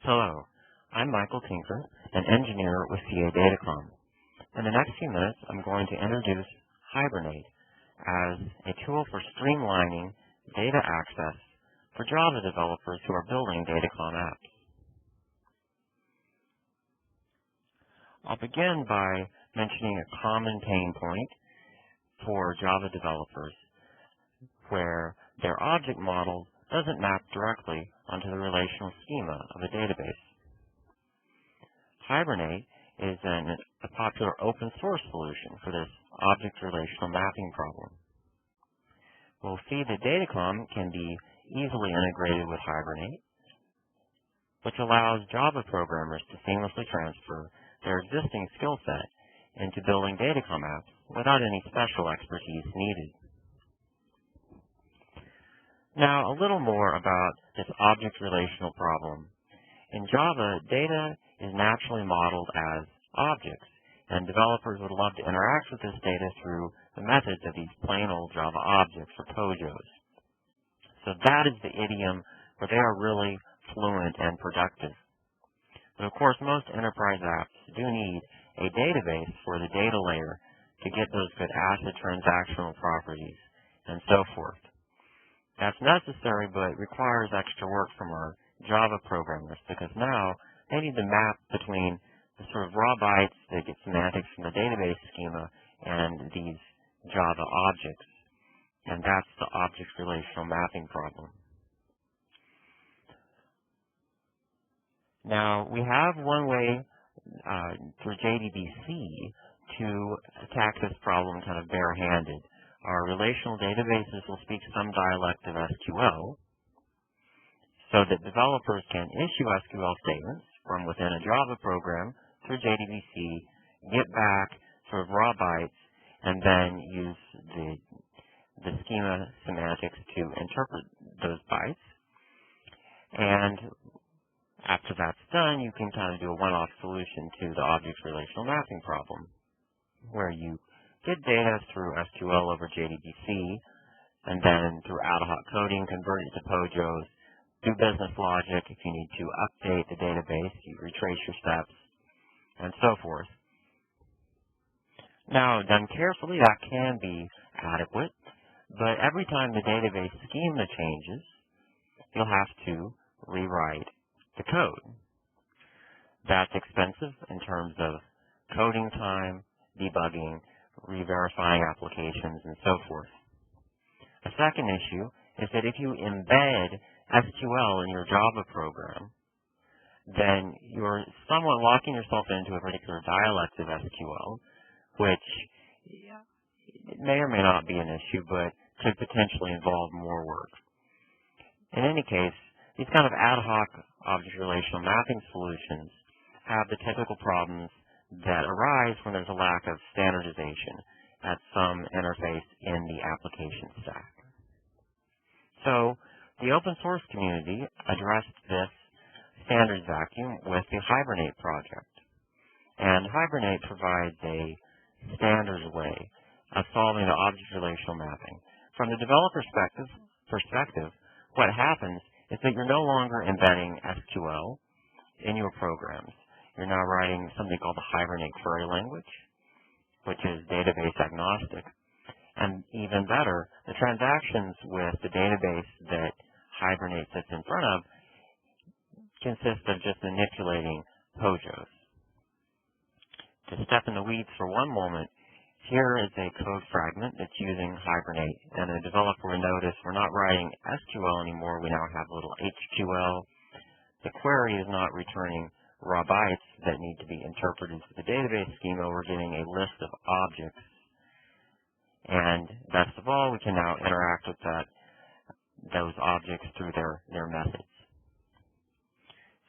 Hello, I'm Michael Tinker, an engineer with CA Datacom. In the next few minutes, I'm going to introduce Hibernate as a tool for streamlining data access for Java developers who are building Datacom apps. I'll begin by mentioning a common pain point for Java developers where their object model doesn't map directly onto the relational schema of a database. Hibernate is a popular open source solution for this object relational mapping problem. We'll see that Datacom can be easily integrated with Hibernate, which allows Java programmers to seamlessly transfer their existing skill set into building Datacom apps without any special expertise needed. Now, a little more about this object relational problem. In Java, data is naturally modeled as objects, and developers would love to interact with this data through the methods of these plain old Java objects, or POJOs. So that is the idiom where they are really fluent and productive. But of course, most enterprise apps do need a database for the data layer to get those good ACID transactional properties and so forth. That's necessary, but requires extra work from our Java programmers because now they need to map between the sort of raw bytes that get semantics from the database schema and these Java objects. And that's the object relational mapping problem. Now, we have one way through JDBC to attack this problem kind of barehanded. Our relational databases will speak some dialect of SQL so that developers can issue SQL statements from within a Java program through JDBC, get back sort of raw bytes, and then use the schema semantics to interpret those bytes. And after that's done, you can kind of do a one-off solution to the object relational mapping problem, where you get data through SQL over JDBC, and then through ad hoc coding, convert it to POJOs, do business logic. If you need to update the database, you retrace your steps, and so forth. Now, done carefully, that can be adequate, but every time the database schema changes, you'll have to rewrite the code. That's expensive in terms of coding time, debugging, re-verifying applications, and so forth. A second issue is that if you embed SQL in your Java program, then you're somewhat locking yourself into a particular dialect of SQL, which may or may not be an issue, but could potentially involve more work. In any case, these kind of ad hoc object relational mapping solutions have the typical problems that arise when there's a lack of standardization at some interface in the application stack. So the open source community addressed this standards vacuum with the Hibernate project. And Hibernate provides a standard way of solving the object relational mapping. From the developer perspective, what happens is that you're no longer embedding SQL in your programs. You're now writing something called the Hibernate query language, which is database agnostic. And even better, the transactions with the database that Hibernate sits in front of consist of just manipulating POJOs. To step in the weeds for one moment, here is a code fragment that's using Hibernate. And a developer will notice we're not writing SQL anymore. We now have a little HQL. The query is not returning raw bytes that need to be interpreted to the database schema. We're getting a list of objects. And best of all, we can now interact with those objects through their methods.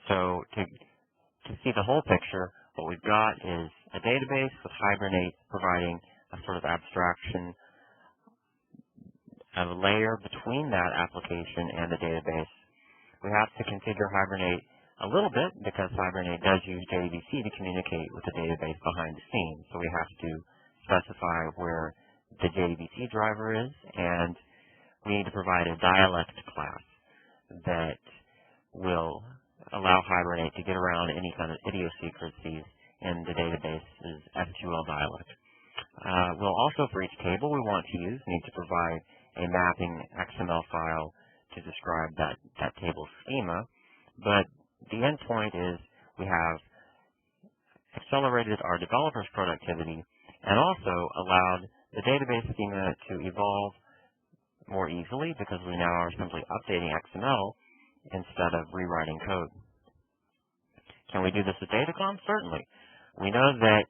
So to see the whole picture, what we've got is a database with Hibernate providing a sort of abstraction, a layer between that application and the database. We have to configure Hibernate a little bit because Hibernate does use JDBC to communicate with the database behind the scenes. So we have to specify where the JDBC driver is, and we need to provide a dialect class that will allow Hibernate to get around any kind of idiosyncrasies in the database's SQL dialect. We'll also, for each table we want to use, need to provide a mapping XML file to describe that table's schema, but the end point is we have accelerated our developers' productivity and also allowed the database schema to evolve more easily because we now are simply updating XML instead of rewriting code. Can we do this with Datacom? Certainly. We know that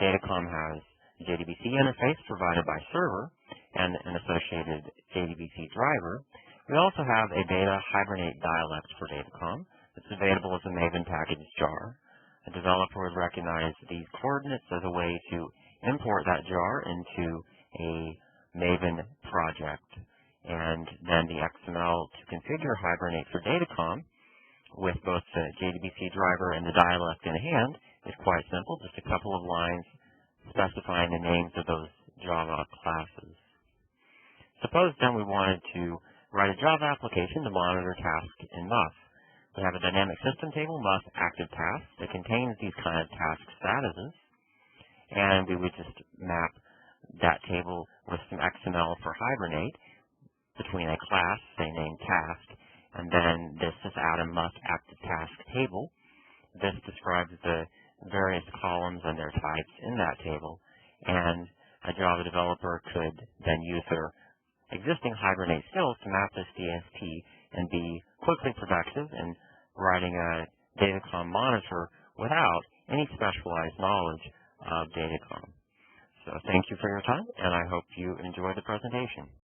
Datacom has JDBC interface provided by server and an associated JDBC driver. We also have a beta Hibernate dialect for Datacom that's available as a Maven package jar. A developer would recognize these coordinates as a way to import that jar into a Maven project. And then the XML to configure Hibernate for Datacom with both the JDBC driver and the dialect in hand is quite simple, just a couple of lines specifying the names of those Java classes. Suppose then we wanted to write a Java application to monitor tasks in MUF. We have a dynamic system table, MUF active tasks, that contains these kind of task statuses, and we would just map that table with some XML for Hibernate between a class, say named task, and then this is add a MUF active task table. This describes the various columns and their types in that table, and a Java developer could then use their existing Hibernate skills to map this DST and be quickly productive in writing a Datacom monitor without any specialized knowledge of Datacom. So thank you for your time, and I hope you enjoy the presentation.